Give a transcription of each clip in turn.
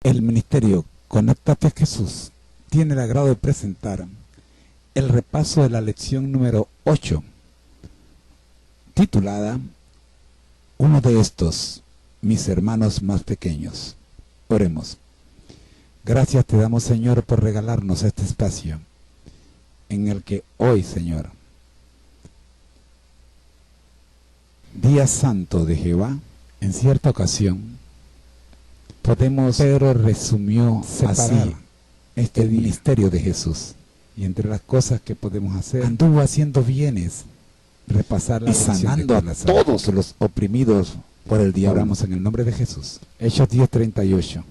El ministerio Conéctate a Jesús tiene el agrado de presentar el repaso de la lección número 8, titulada Uno de estos, mis hermanos más pequeños. Oremos. Gracias te damos, Señor, por regalarnos este espacio en el que hoy, Señor, Día Santo de Jehová, en cierta ocasión, Pedro resumió así este ministerio de Jesús. Y entre las cosas que podemos hacer, anduvo haciendo bienes, repasar la y sanando a todos los oprimidos por el diablo. Oramos en el nombre de Jesús. Hechos 10:38.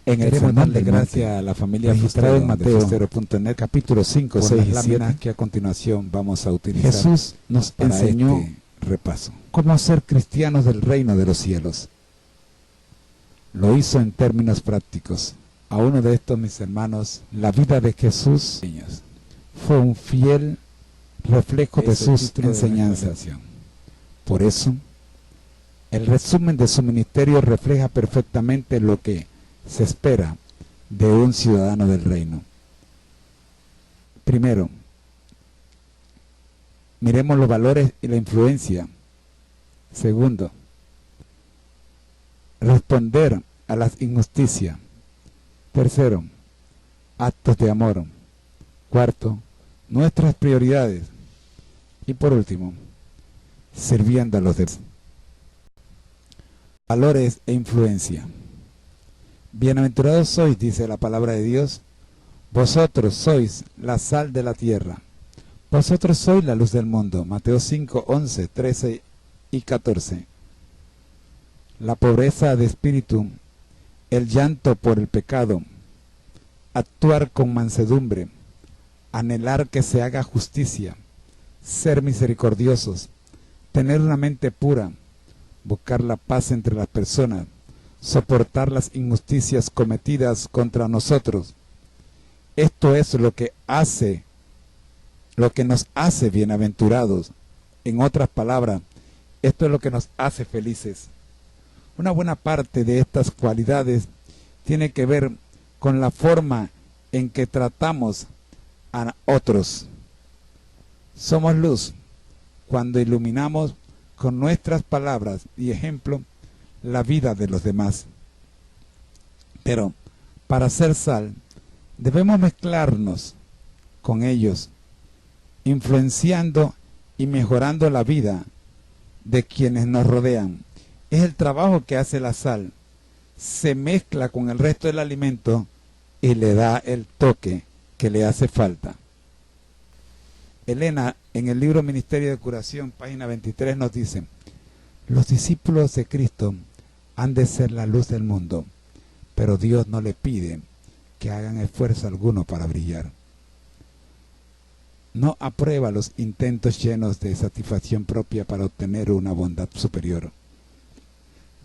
En el sermón de gracia a la familia registrado en Mateo.net, capítulo 5, 6 y 7, que a continuación vamos a utilizar. Jesús nos enseñó repaso cómo ser cristianos del reino de los cielos. Lo hizo en términos prácticos. A uno de estos, mis hermanos, la vida de Jesús fue un fiel reflejo de sus enseñanzas. Por eso, el resumen de su ministerio refleja perfectamente lo que se espera de un ciudadano del reino. Primero, miremos los valores y la influencia. Segundo, responder a las injusticias. Tercero, actos de amor. Cuarto, nuestras prioridades. Y por último, sirviendo a los demás. Valores e influencia. Bienaventurados sois, dice la palabra de Dios, vosotros sois la sal de la tierra. Vosotros sois la luz del mundo. Mateo 5, 11, 13 y 14. La pobreza de espíritu, el llanto por el pecado, actuar con mansedumbre, anhelar que se haga justicia, ser misericordiosos, tener una mente pura, buscar la paz entre las personas, soportar las injusticias cometidas contra nosotros. Esto es lo que nos hace bienaventurados. En otras palabras, esto es lo que nos hace felices. Una buena parte de estas cualidades tiene que ver con la forma en que tratamos a otros. Somos luz cuando iluminamos con nuestras palabras y ejemplo la vida de los demás. Pero para ser sal, debemos mezclarnos con ellos, influenciando y mejorando la vida de quienes nos rodean. Es el trabajo que hace la sal. Se mezcla con el resto del alimento y le da el toque que le hace falta. Elena, en el libro Ministerio de Curación, página 23, nos dice: los discípulos de Cristo han de ser la luz del mundo, pero Dios no le pide que hagan esfuerzo alguno para brillar. No aprueba los intentos llenos de satisfacción propia para obtener una bondad superior.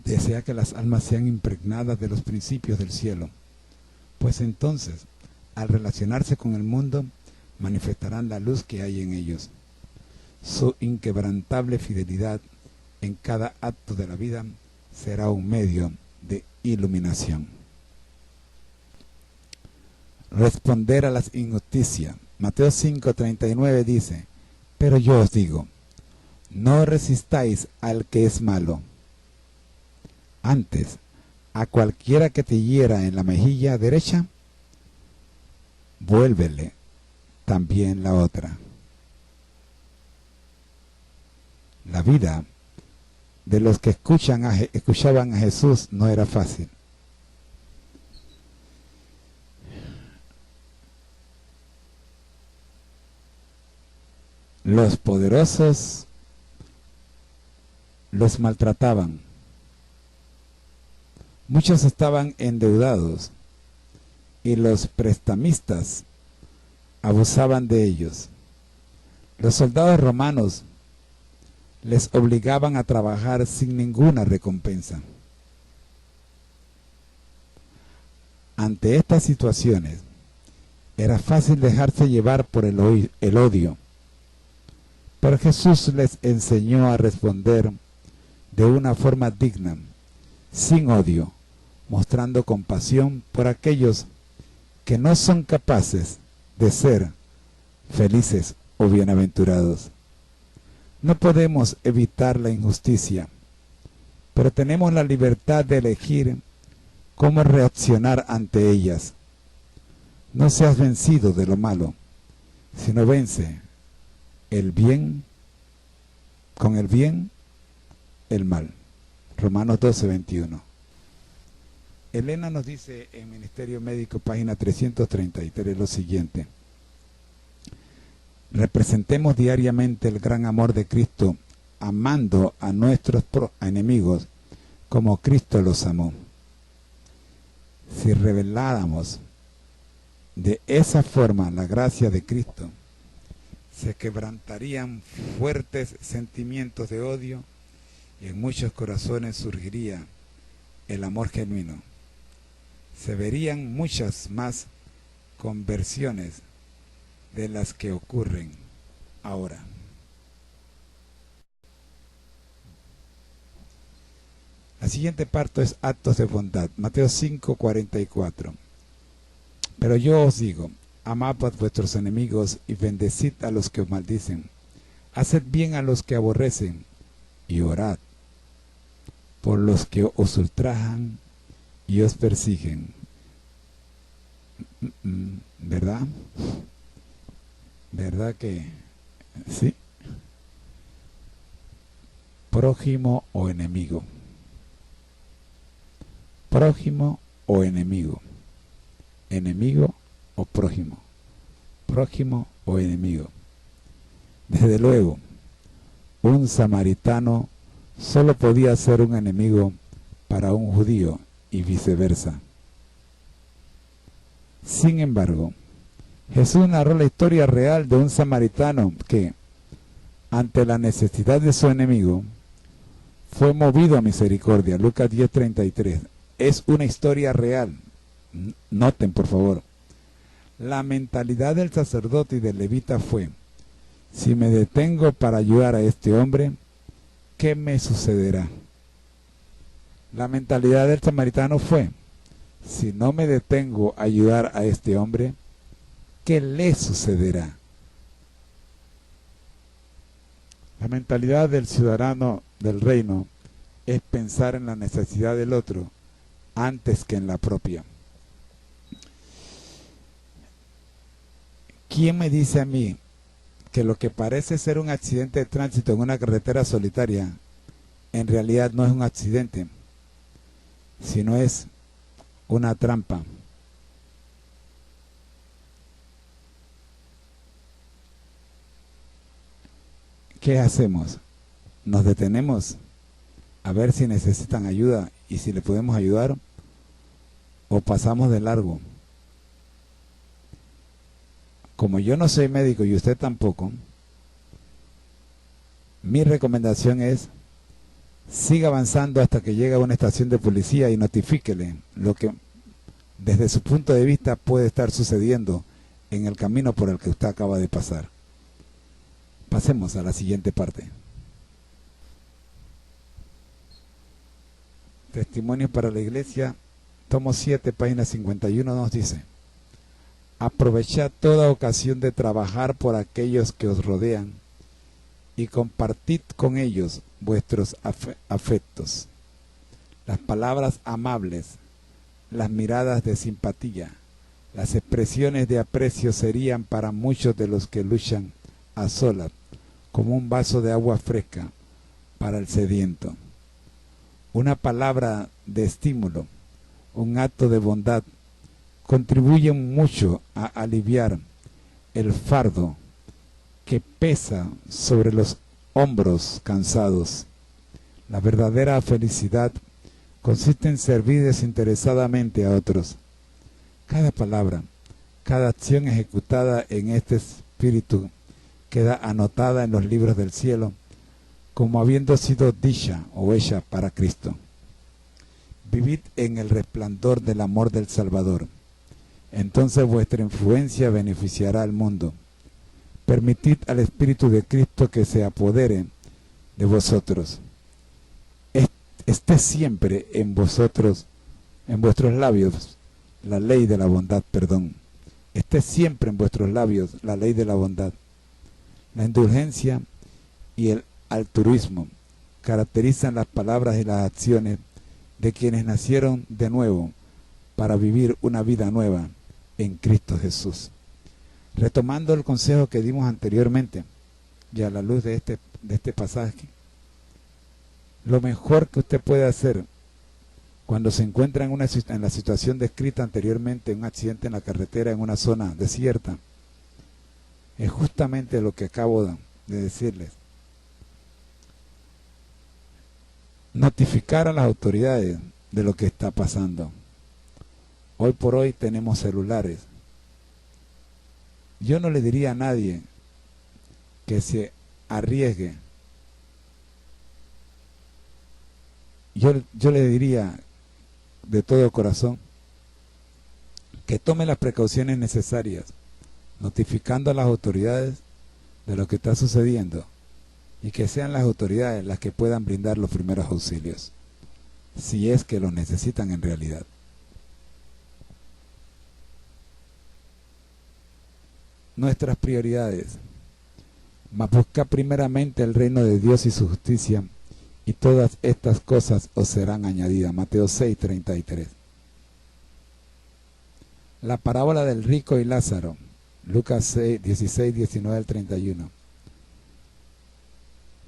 Desea que las almas sean impregnadas de los principios del cielo, pues entonces, al relacionarse con el mundo, manifestarán la luz que hay en ellos. Su inquebrantable fidelidad en cada acto de la vida será un medio de iluminación. Responder a las injusticias. Mateo 5:39 dice: pero yo os digo, no resistáis al que es malo. Antes, a cualquiera que te hiera en la mejilla derecha, vuélvele también la otra. La vida de los que escuchaban a Jesús no era fácil. Los poderosos los maltrataban. Muchos estaban endeudados y los prestamistas abusaban de ellos. Los soldados romanos les obligaban a trabajar sin ninguna recompensa. Ante estas situaciones, era fácil dejarse llevar por el odio, pero Jesús les enseñó a responder de una forma digna, sin odio, mostrando compasión por aquellos que no son capaces de ser felices o bienaventurados. No podemos evitar la injusticia, pero tenemos la libertad de elegir cómo reaccionar ante ellas. No seas vencido de lo malo, sino vence el bien con el bien, el mal. Romanos 12:21. Elena nos dice en Ministerio Médico, página 333, lo siguiente: representemos diariamente el gran amor de Cristo, amando a nuestros enemigos como Cristo los amó. Si reveláramos de esa forma la gracia de Cristo, se quebrantarían fuertes sentimientos de odio y en muchos corazones surgiría el amor genuino. Se verían muchas más conversiones de las que ocurren ahora. La siguiente parte es actos de bondad. Mateo 5:44. Pero yo os digo, amad a vuestros enemigos y bendecid a los que os maldicen. Haced bien a los que aborrecen y orad por los que os ultrajan y os persiguen. ¿Verdad? ¿Verdad que sí? Prójimo o enemigo. Prójimo o enemigo. Enemigo o prójimo. Prójimo o enemigo. Desde luego, un samaritano solo podía ser un enemigo para un judío y viceversa. Sin embargo, Jesús narró la historia real de un samaritano que, ante la necesidad de su enemigo, fue movido a misericordia. Lucas 10:33. Es una historia real. Noten, por favor. La mentalidad del sacerdote y del levita fue: si me detengo para ayudar a este hombre, ¿qué me sucederá? La mentalidad del samaritano fue: si no me detengo a ayudar a este hombre, ¿qué le sucederá? La mentalidad del ciudadano del reino es pensar en la necesidad del otro antes que en la propia. ¿Quién me dice a mí que lo que parece ser un accidente de tránsito en una carretera solitaria en realidad no es un accidente, sino es una trampa? ¿Qué hacemos? ¿Nos detenemos a ver si necesitan ayuda y si le podemos ayudar? ¿O pasamos de largo? Como yo no soy médico y usted tampoco, mi recomendación es: siga avanzando hasta que llegue a una estación de policía y notifíquele lo que desde su punto de vista puede estar sucediendo en el camino por el que usted acaba de pasar. Pasemos a la siguiente parte. Testimonio para la Iglesia, tomo 7, página 51, nos dice: aprovechad toda ocasión de trabajar por aquellos que os rodean y compartid con ellos vuestros afectos. Las palabras amables, las miradas de simpatía, las expresiones de aprecio serían para muchos de los que luchan a solas como un vaso de agua fresca para el sediento. Una palabra de estímulo, un acto de bondad, contribuyen mucho a aliviar el fardo que pesa sobre los hombros cansados. La verdadera felicidad consiste en servir desinteresadamente a otros. Cada palabra, cada acción ejecutada en este espíritu queda anotada en los libros del cielo como habiendo sido dicha o hecha para Cristo. Vivid en el resplandor del amor del Salvador. Entonces vuestra influencia beneficiará al mundo. Permitid al Espíritu de Cristo que se apodere de vosotros. Esté siempre en vosotros en vuestros labios la ley de la bondad, perdón. Esté siempre en vuestros labios la ley de la bondad. La indulgencia y el altruismo caracterizan las palabras y las acciones de quienes nacieron de nuevo para vivir una vida nueva en Cristo Jesús. Retomando el consejo que dimos anteriormente, y a la luz de este pasaje, lo mejor que usted puede hacer cuando se encuentra en la situación descrita anteriormente, un accidente en la carretera en una zona desierta, es justamente lo que acabo de decirles. Notificar a las autoridades de lo que está pasando. Hoy por hoy tenemos celulares. Yo no le diría a nadie que se arriesgue. Yo le diría de todo corazón que tome las precauciones necesarias, notificando a las autoridades de lo que está sucediendo, y que sean las autoridades las que puedan brindar los primeros auxilios, si es que los necesitan en realidad. Nuestras prioridades: mas buscad primeramente el reino de Dios y su justicia, y todas estas cosas os serán añadidas. Mateo 6:33. La parábola del rico y Lázaro, Lucas 16, 19 al 31.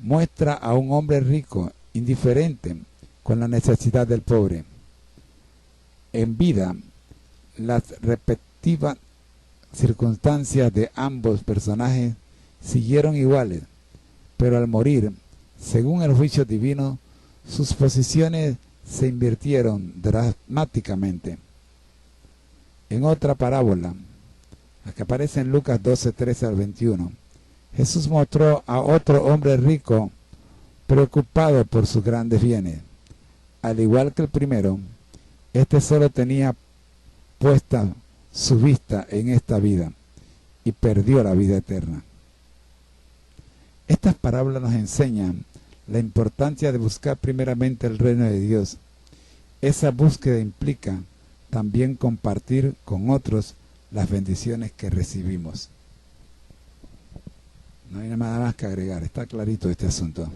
Muestra a un hombre rico, indiferente con la necesidad del pobre. En vida, las respectivas circunstancias de ambos personajes siguieron iguales, pero al morir, según el juicio divino, sus posiciones se invirtieron dramáticamente. En otra parábola, la que aparece en Lucas 12, 13 al 21, Jesús mostró a otro hombre rico preocupado por sus grandes bienes. Al igual que el primero, este solo tenía puesta su vista en esta vida y perdió la vida eterna. Estas parábolas nos enseñan la importancia de buscar primeramente el reino de Dios. Esa búsqueda implica también compartir con otros las bendiciones que recibimos. No hay nada más que agregar, está clarito este asunto.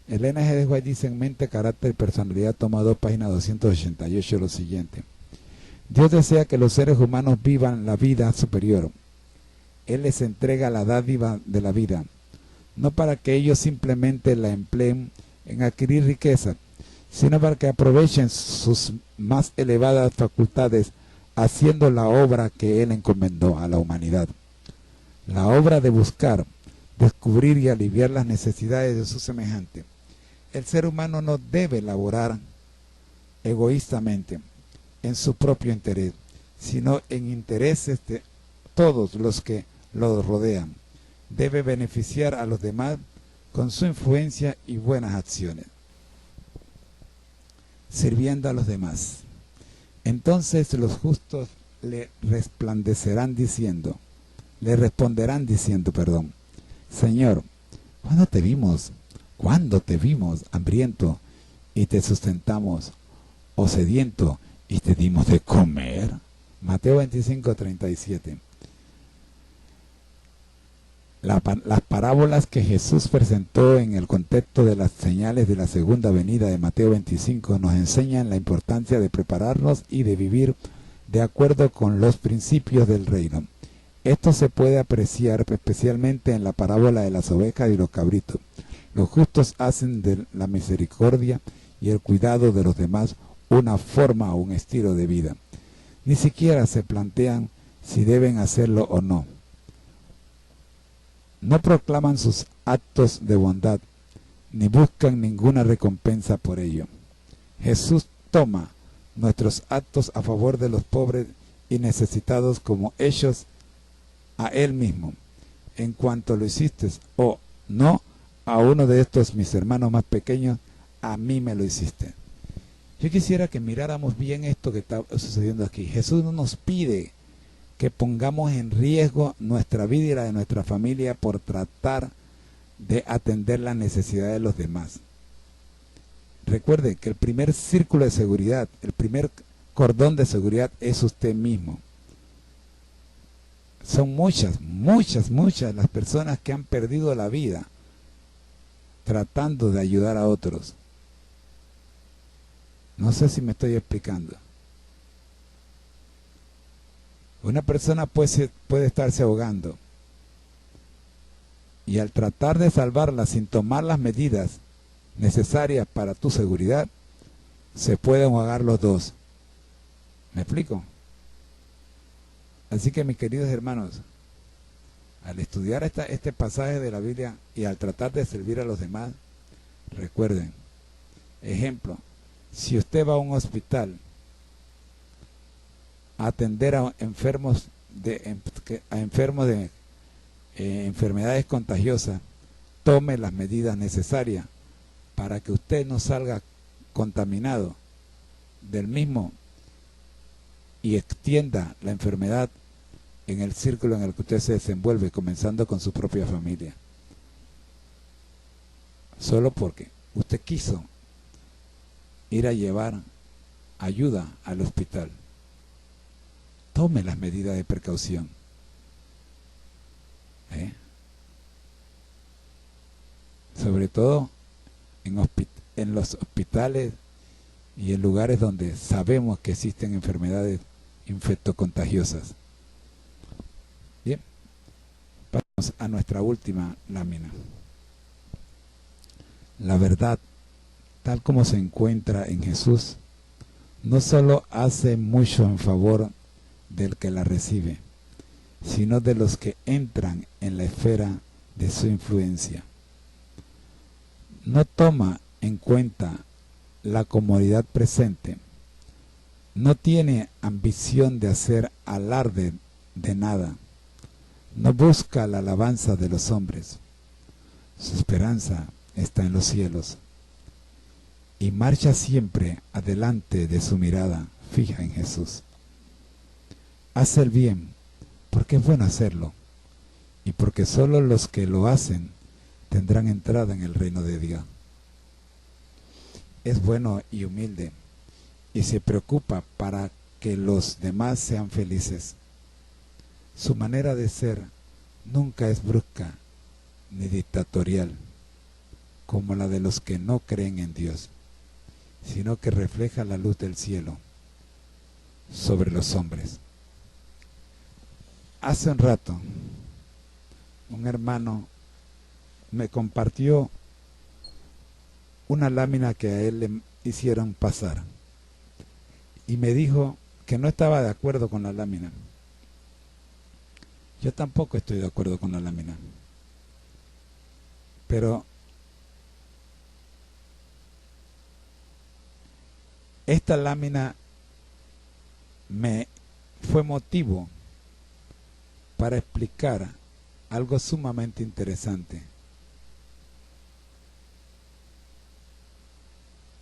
Elena G. de White dice en Mente, Carácter y Personalidad, toma 2, página 288, lo siguiente: Dios desea que los seres humanos vivan la vida superior. Él les entrega la dádiva de la vida, no para que ellos simplemente la empleen en adquirir riqueza, sino para que aprovechen sus más elevadas facultades haciendo la obra que Él encomendó a la humanidad. La obra de buscar, descubrir y aliviar las necesidades de su semejante. El ser humano no debe laborar egoístamente en su propio interés, sino en intereses de todos los que lo rodean. Debe beneficiar a los demás con su influencia y buenas acciones, sirviendo a los demás. Entonces los justos le responderán diciendo, Señor, ¿cuándo te vimos hambriento y te sustentamos, o sediento y te dimos de comer? Mateo 25, 37. Las parábolas que Jesús presentó en el contexto de las señales de la segunda venida de Mateo 25 nos enseñan la importancia de prepararnos y de vivir de acuerdo con los principios del reino. Esto se puede apreciar especialmente en la parábola de las ovejas y los cabritos. Los justos hacen de la misericordia y el cuidado de los demás una forma o un estilo de vida. Ni siquiera se plantean si deben hacerlo o no. No proclaman sus actos de bondad, ni buscan ninguna recompensa por ello. Jesús toma nuestros actos a favor de los pobres y necesitados como hechos a Él mismo. En cuanto lo hiciste o no a uno de estos mis hermanos más pequeños, a mí me lo hiciste. Yo quisiera que miráramos bien esto que está sucediendo aquí. Jesús no nos pide que pongamos en riesgo nuestra vida y la de nuestra familia por tratar de atender las necesidades de los demás. Recuerde que el primer círculo de seguridad, el primer cordón de seguridad es usted mismo. Son muchas las personas que han perdido la vida tratando de ayudar a otros. No sé si me estoy explicando. Una persona puede estarse ahogando y al tratar de salvarla sin tomar las medidas necesarias para tu seguridad, se pueden ahogar los dos. ¿Me explico? Así que, mis queridos hermanos, al estudiar este pasaje de la Biblia y al tratar de servir a los demás, recuerden, ejemplo, si usted va a un hospital a atender a enfermos de enfermedades contagiosas, tome las medidas necesarias para que usted no salga contaminado del mismo y extienda la enfermedad en el círculo en el que usted se desenvuelve, comenzando con su propia familia. Solo porque usted quiso ir a llevar ayuda al hospital. Tome las medidas de precaución. Sobre todo en los hospitales y en lugares donde sabemos que existen enfermedades infectocontagiosas. Bien, vamos a nuestra última lámina. La verdad, tal como se encuentra en Jesús, no solo hace mucho en favor del que la recibe, sino de los que entran en la esfera de su influencia. No toma en cuenta la comodidad presente, no tiene ambición de hacer alarde de nada, no busca la alabanza de los hombres, su esperanza está en los cielos, y marcha siempre adelante de su mirada fija en Jesús. Hace el bien porque es bueno hacerlo, y porque solo los que lo hacen tendrán entrada en el reino de Dios. Es bueno y humilde, y se preocupa para que los demás sean felices. Su manera de ser nunca es brusca ni dictatorial, como la de los que no creen en Dios, sino que refleja la luz del cielo sobre los hombres. Hace un rato, un hermano me compartió una lámina que a él le hicieron pasar y me dijo que no estaba de acuerdo con la lámina. Yo tampoco estoy de acuerdo con la lámina, pero esta lámina me fue motivo para explicar algo sumamente interesante.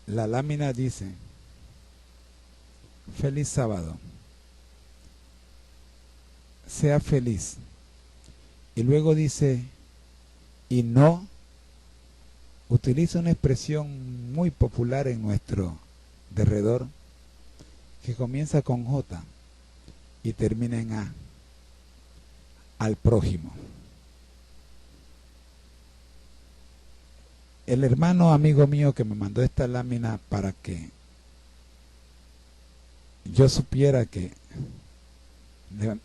La lámina dice: feliz sábado, sea feliz. Y luego dice: y no, utiliza una expresión muy popular en nuestro derredor que comienza con J y termina en A, al prójimo. El hermano amigo mío que me mandó esta lámina para que yo supiera que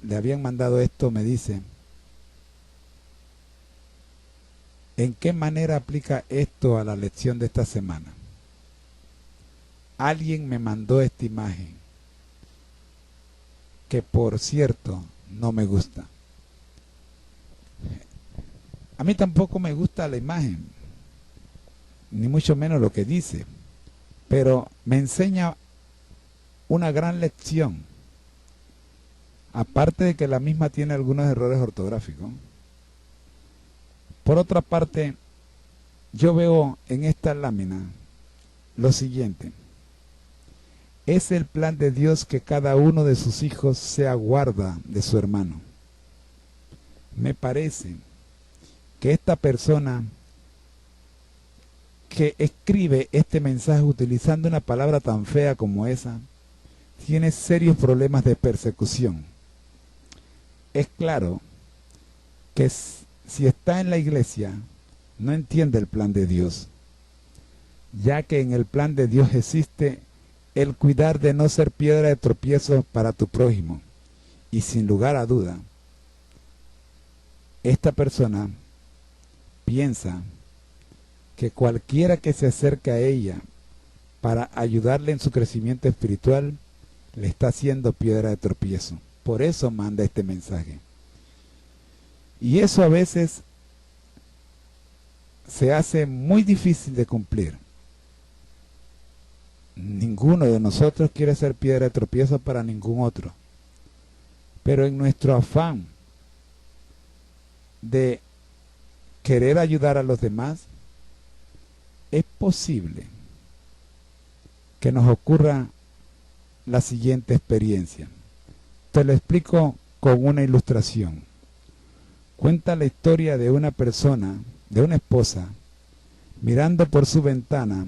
le habían mandado esto, me dice: ¿en qué manera aplica esto a la lección de esta semana? Alguien me mandó esta imagen, que por cierto no me gusta. A mí tampoco me gusta la imagen, ni mucho menos lo que dice, pero me enseña una gran lección, aparte de que la misma tiene algunos errores ortográficos. Por otra parte, yo veo en esta lámina lo siguiente: es el plan de Dios que cada uno de sus hijos sea guarda de su hermano. Me parece que esta persona que escribe este mensaje utilizando una palabra tan fea como esa, tiene serios problemas de persecución. Es claro que si está en la iglesia, no entiende el plan de Dios, ya que en el plan de Dios existe el cuidar de no ser piedra de tropiezo para tu prójimo. Y sin lugar a duda, esta persona piensa que cualquiera que se acerque a ella para ayudarle en su crecimiento espiritual, le está haciendo piedra de tropiezo. Por eso manda este mensaje. Y eso a veces se hace muy difícil de cumplir. Ninguno de nosotros quiere ser piedra de tropiezo para ningún otro. Pero en nuestro afán de querer ayudar a los demás, es posible que nos ocurra la siguiente experiencia. Te lo explico con una ilustración. Cuenta la historia de una persona, de una esposa, mirando por su ventana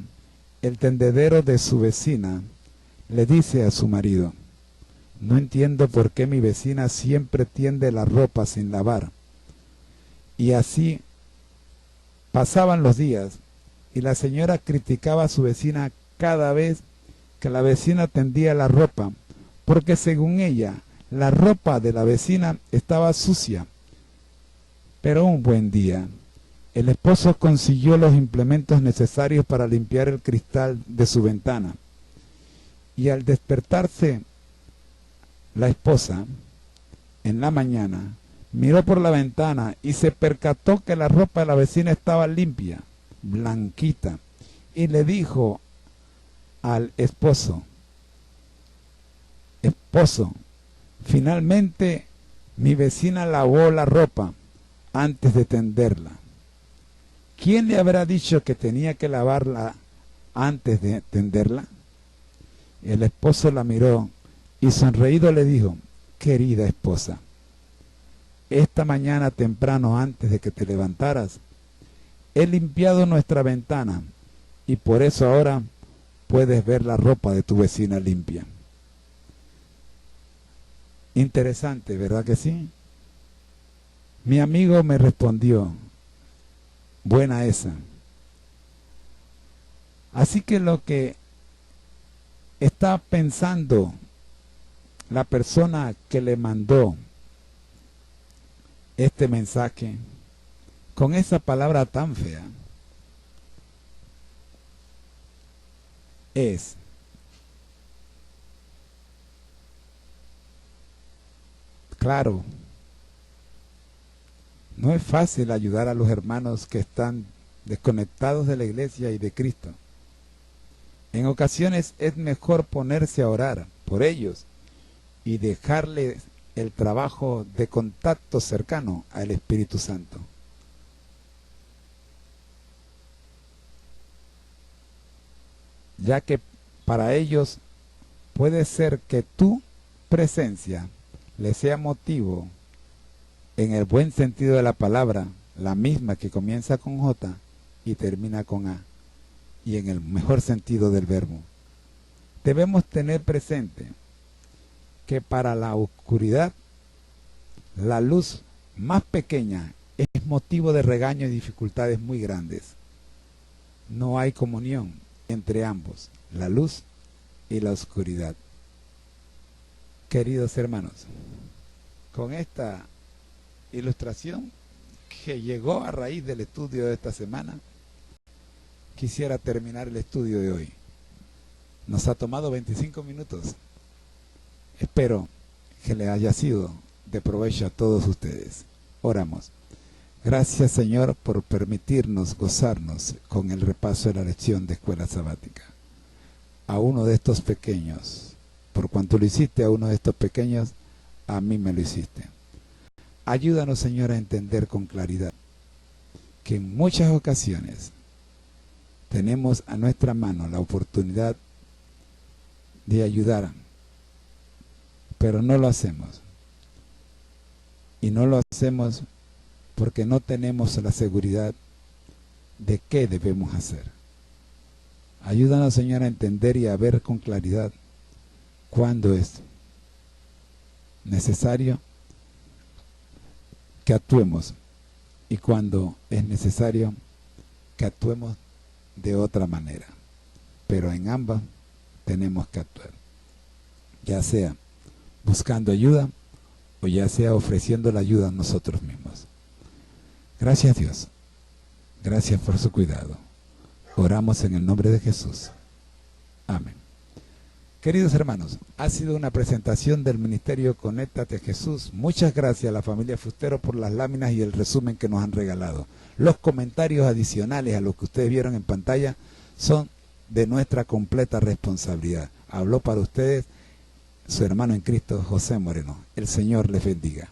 el tendedero de su vecina, le dice a su marido: no entiendo por qué mi vecina siempre tiende la ropa sin lavar. Y así pasaban los días, y la señora criticaba a su vecina cada vez que la vecina tendía la ropa, porque según ella, la ropa de la vecina estaba sucia. Pero un buen día, el esposo consiguió los implementos necesarios para limpiar el cristal de su ventana. Y al despertarse la esposa, en la mañana, miró por la ventana y se percató que la ropa de la vecina estaba limpia, blanquita, y le dijo al esposo: esposo, finalmente mi vecina lavó la ropa antes de tenderla. ¿Quién le habrá dicho que tenía que lavarla antes de tenderla? El esposo la miró y sonreído le dijo: querida esposa, esta mañana temprano antes de que te levantaras, he limpiado nuestra ventana y por eso ahora puedes ver la ropa de tu vecina limpia. Interesante, ¿verdad que sí? Mi amigo me respondió: buena esa. Así que lo que está pensando la persona que le mandó este mensaje con esa palabra tan fea es: claro, no es fácil ayudar a los hermanos que están desconectados de la iglesia y de Cristo. En ocasiones es mejor ponerse a orar por ellos y dejarles el trabajo de contacto cercano al Espíritu Santo. Ya que para ellos puede ser que tu presencia les sea motivo, en el buen sentido de la palabra, la misma que comienza con J y termina con A, y en el mejor sentido del verbo. Debemos tener presente que para la oscuridad, la luz más pequeña es motivo de regaño y dificultades muy grandes. No hay comunión entre ambos, la luz y la oscuridad. Queridos hermanos, con esta ilustración que llegó a raíz del estudio de esta semana, quisiera terminar el estudio de hoy. Nos ha tomado 25 minutos. Espero que le haya sido de provecho a todos ustedes. Oramos. Gracias, Señor, por permitirnos gozarnos con el repaso de la lección de escuela sabática. A uno de estos pequeños, por cuanto lo hiciste a uno de estos pequeños, a mí me lo hiciste. Ayúdanos, Señor, a entender con claridad que en muchas ocasiones tenemos a nuestra mano la oportunidad de ayudar, pero no lo hacemos. Y no lo hacemos porque no tenemos la seguridad de qué debemos hacer. Ayúdanos, Señor, a entender y a ver con claridad cuándo es necesario que actuemos y cuándo es necesario que actuemos de otra manera. Pero en ambas tenemos que actuar, ya sea buscando ayuda o ya sea ofreciendo la ayuda a nosotros mismos. Gracias, Dios. Gracias por su cuidado. Oramos en el nombre de Jesús. Amén. Queridos hermanos, ha sido una presentación del Ministerio Conéctate a Jesús. Muchas gracias a la familia Fustero por las láminas y el resumen que nos han regalado. Los comentarios adicionales a lo que ustedes vieron en pantalla son de nuestra completa responsabilidad. Habló para ustedes su hermano en Cristo, José Moreno. El Señor les bendiga.